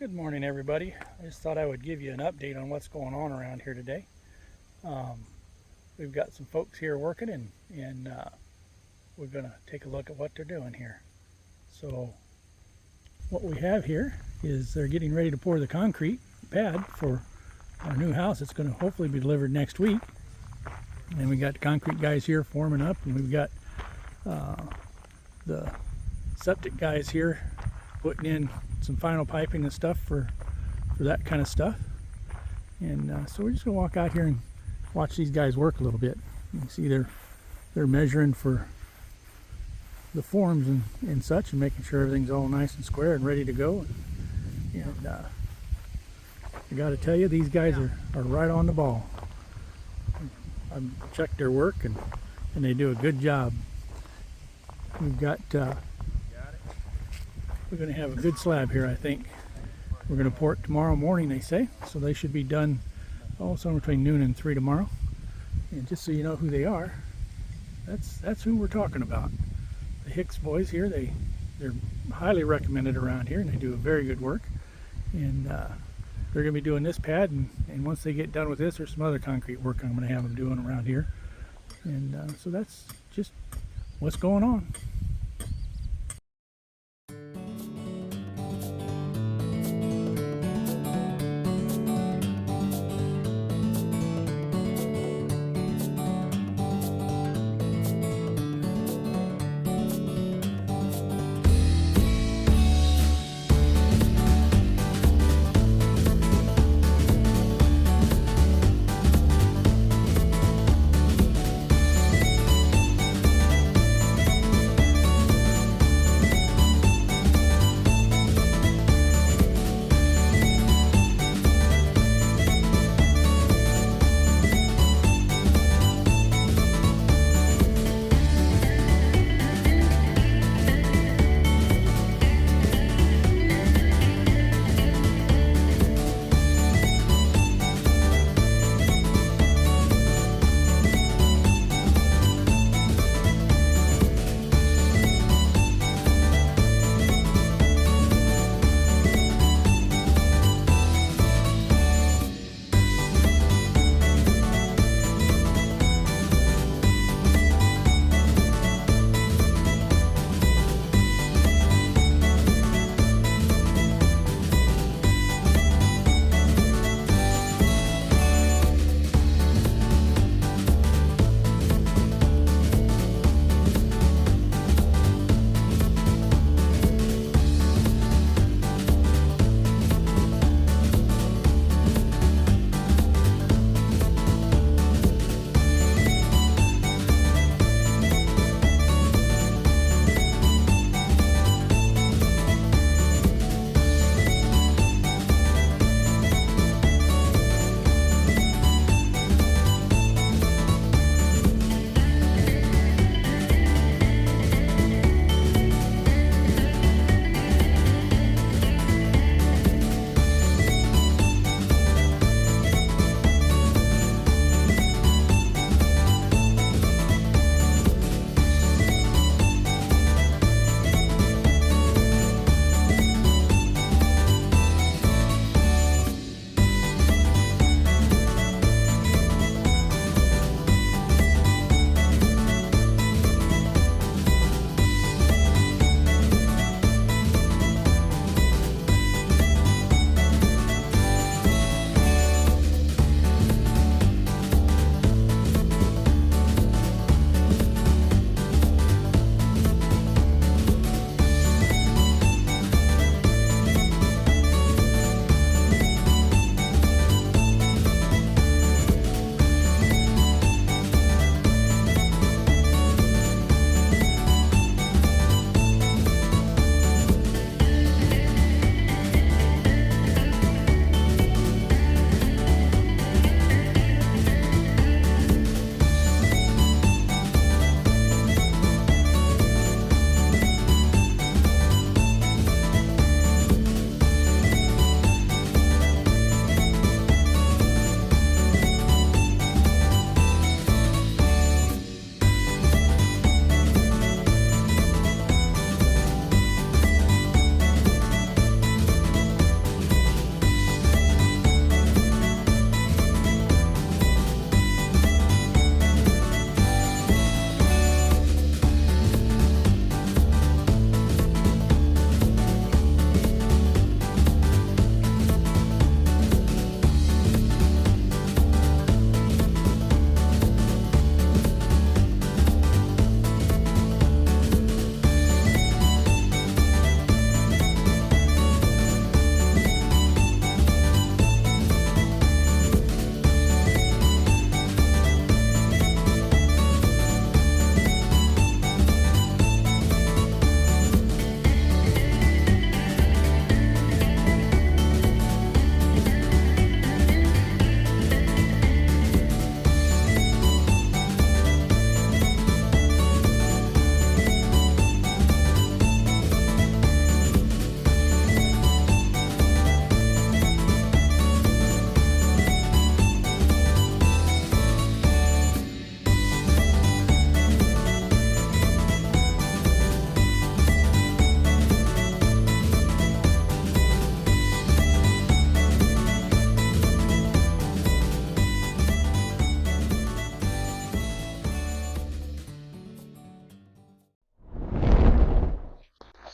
Good morning, everybody. I just thought I would give you an update on what's going on around here today. We've got some folks here working, and we're going to take a look at what they're doing here. So what we have here is they're getting ready to pour the concrete pad for our new house. It's going to hopefully be delivered next week. And we got the concrete guys here forming up, and we've got the septic guys here putting in some final piping and stuff for that kind of stuff. And so we're just gonna walk out here and watch these guys work a little bit. You can see they're measuring for the forms and such, and making sure everything's all nice and square and ready to go. And I gotta tell you, these guys are right on the ball. I've checked their work, and they do a good job. We've got we're going to have a good slab here, I think. We're going to pour it tomorrow morning, they say, so they should be done somewhere between noon and 3 tomorrow. And just so you know who they are, that's who we're talking about. The Hicks boys here, they're highly recommended around here, and they do a very good work. And they're going to be doing this pad, and once they get done with this, there's some other concrete work I'm going to have them doing around here. And so that's just what's going on.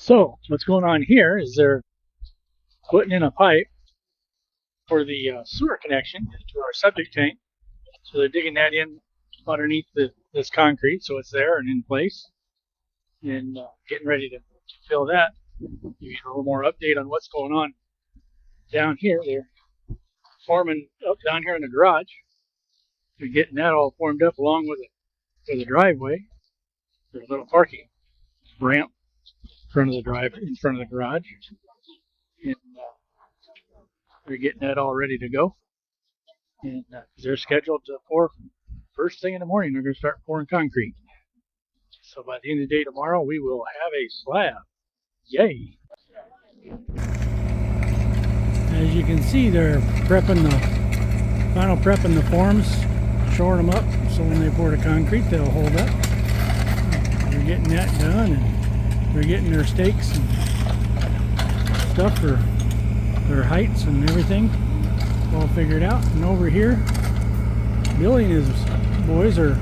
So what's going on here is they're putting in a pipe for the sewer connection to our septic tank. So they're digging that in underneath this concrete, so it's there and in place, and getting ready to fill that. Give you a little more update on what's going on down here. They're forming up down here in the garage. They're getting that all formed up along with the driveway. There's a little parking ramp in front of the garage, and they're getting that all ready to go. And they're scheduled to pour first thing in the morning. They're going to start pouring concrete. So by the end of the day tomorrow, we will have a slab. Yay! As you can see, they're prepping the forms, shoring them up, so when they pour the concrete, they'll hold up. They're getting that done, and they're getting their stakes and stuff for their heights and everything all figured out. And over here, Billy and his boys are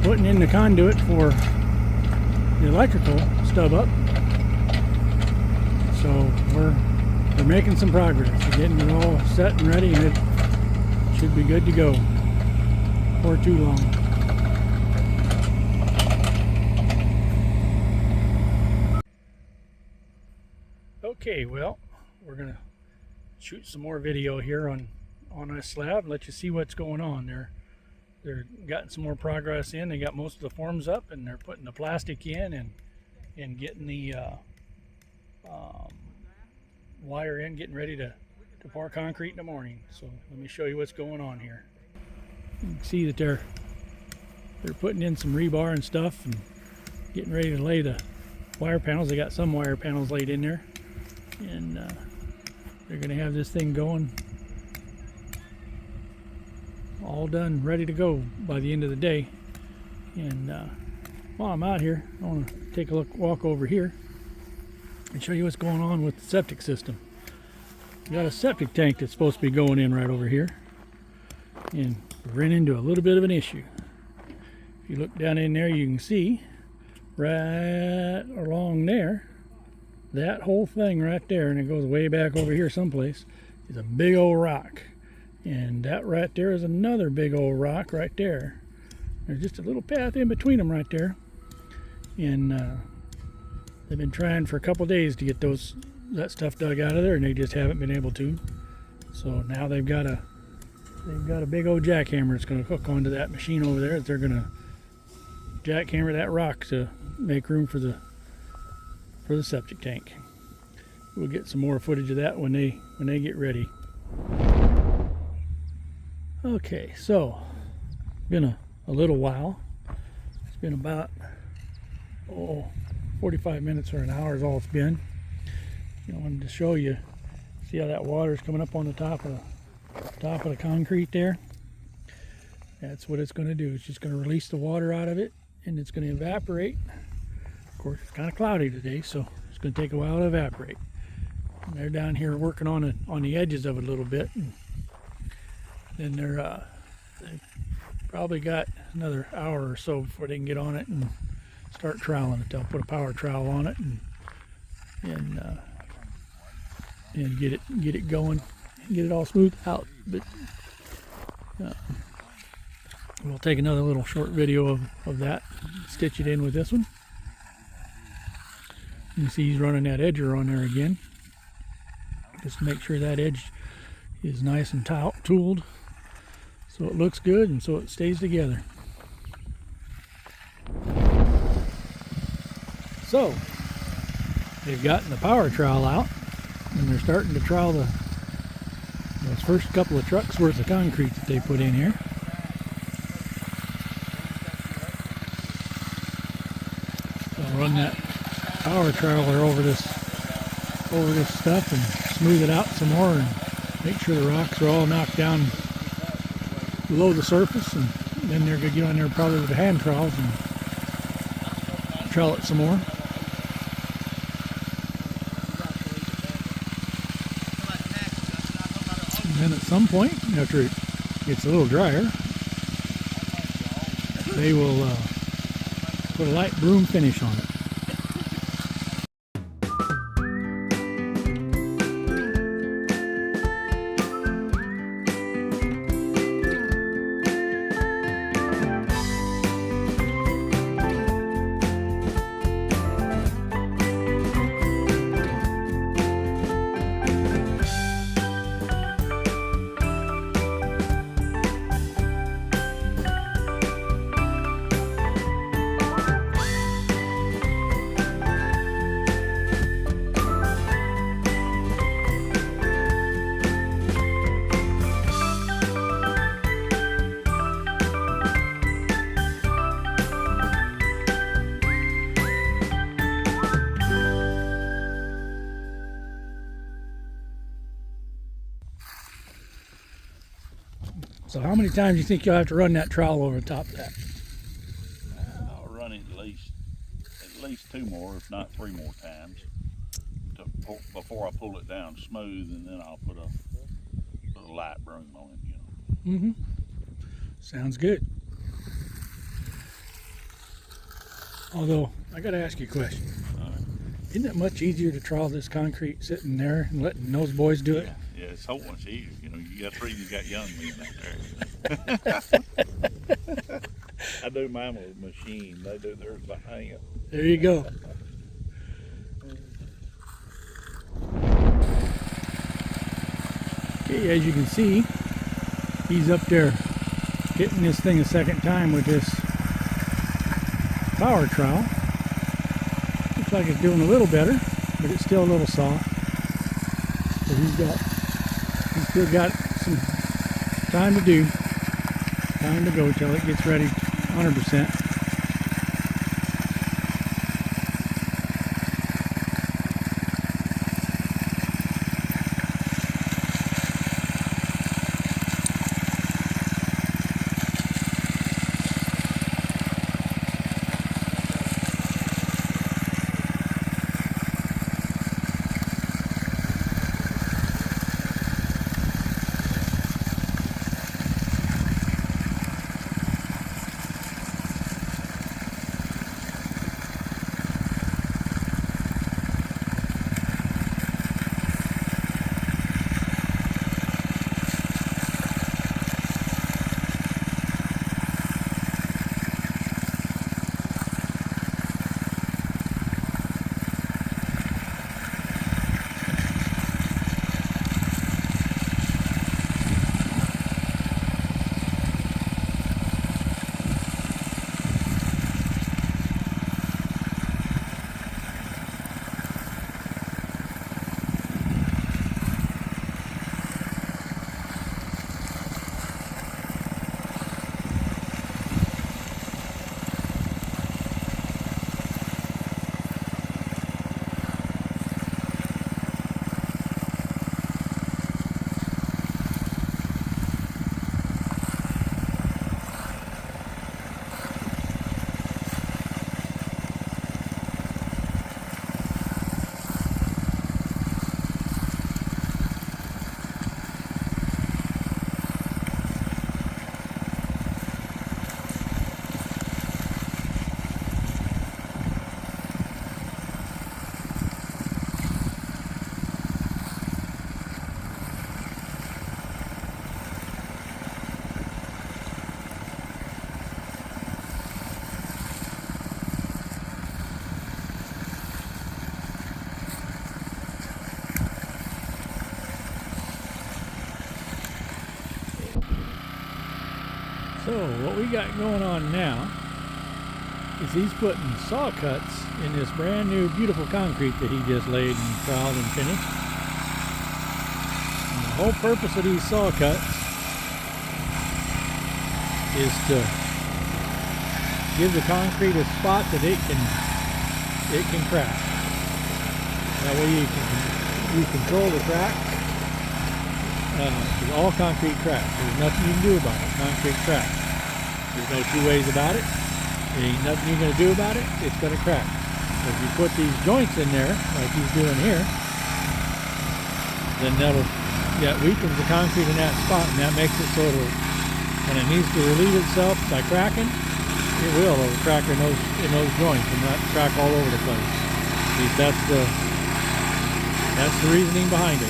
putting in the conduit for the electrical stub up. So we're making some progress. We're getting it all set and ready, and it should be good to go before too long. Okay, well, we're gonna shoot some more video here on this slab and let you see what's going on. They're getting some more progress in. They got most of the forms up, and they're putting the plastic in and getting the wire in, getting ready to pour concrete in the morning. So let me show you what's going on here. You can see that they're putting in some rebar and stuff and getting ready to lay the wire panels. They got some wire panels laid in there, and they're going to have this thing going all done, ready to go by the end of the day. And while I'm out here, I want to take a walk over here and show you what's going on with the septic system. We got a septic tank that's supposed to be going in right over here, and we ran into a little bit of an issue. If you look down in there, you can see right along there, that whole thing right there, and it goes way back over here someplace, is a big old rock. And that right there is another big old rock right there. There's just a little path in between them right there. And they've been trying for a couple days to get that stuff dug out of there, and they just haven't been able to. So now they've got a big old jackhammer that's going to hook onto that machine over there. They're going to jackhammer that rock to make room for the septic tank. We'll get some more footage of that when they get ready. Okay, so it's been a little while. It's been about 45 minutes or an hour is all it's been. I wanted to show you, see how that water is coming up on the top of the concrete there. That's what it's going to do. It's just going to release the water out of it, and it's going to evaporate. Of course, it's kind of cloudy today, so it's going to take a while to evaporate. And they're down here working on the edges of it a little bit. And then they've probably got another hour or so before they can get on it and start troweling it. They'll put a power trowel on it and get it going, get it all smoothed out. But we'll take another little short video of that, stitch it in with this one. You see he's running that edger on there again, just to make sure that edge is nice and tooled, so it looks good and so it stays together. So they've gotten the power trowel out, and they're starting to trowel those first couple of trucks worth of concrete that they put in here. They'll run that power troweler over this stuff and smooth it out some more and make sure the rocks are all knocked down below the surface, and then they're going to get on there probably with the hand trowels and trowel it some more. And then at some point, after it gets a little drier, they will put a light broom finish on it. So how many times do you think you'll have to run that trowel over the top of that? I'll run it at least 2 more, if not 3 more times, before I pull it down smooth, and then I'll put a light broom on it, you know. Sounds good. Although, I gotta ask you a question. Isn't it much easier to trowel this concrete sitting there and letting those boys do it? Yeah, it's so much easier. You know, that's the reason you got young men out there. I do mine with a machine. They do theirs by hand. There you go. Okay, as you can see, he's up there hitting this thing a second time with this power trowel. Looks like it's doing a little better, but it's still a little soft. So he's still got some time to do, time to go till it gets ready 100%. So what we got going on now is he's putting saw cuts in this brand new beautiful concrete that he just laid and troweled and finished. And the whole purpose of these saw cuts is to give the concrete a spot that it can crack. That way you control the cracks. Because all concrete cracks. There's nothing you can do about it. Concrete cracks. There's no two ways about it. There ain't nothing you're going to do about it. It's going to crack. So if you put these joints in there, like he's doing here, then that weakens the concrete in that spot, and that makes it so when it needs to relieve itself by cracking, it'll crack in those joints and not crack all over the place. At least that's the reasoning behind it.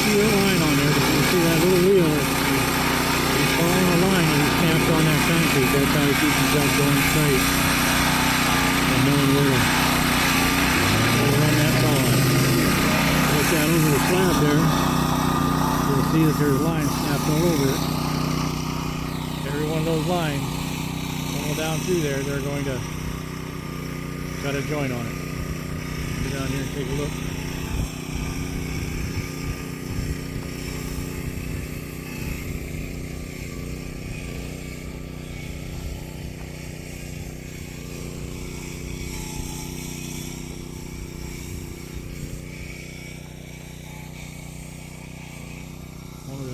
see that line on there. You see that little wheel. He's following a line and he snaps on that concrete. That's how he keeps himself going straight and knowing where to run that saw. Look out over the slab there. You'll see that there's lines snapped all over it. Every one of those lines, all down through there, they're going to cut a joint on it. Get down here and take a look. One of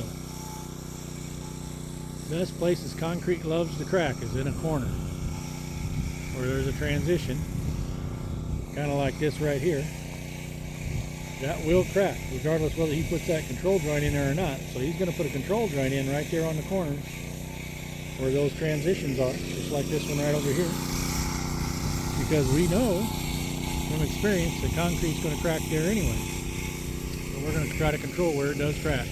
the best places concrete loves to crack is in a corner where there's a transition, kind of like this right here. That will crack regardless whether he puts that control joint in there or not. So he's going to put a control joint in right there on the corners where those transitions are, just like this one right over here, because we know from experience that concrete's going to crack there anyway. So we're going to try to control where it does crack.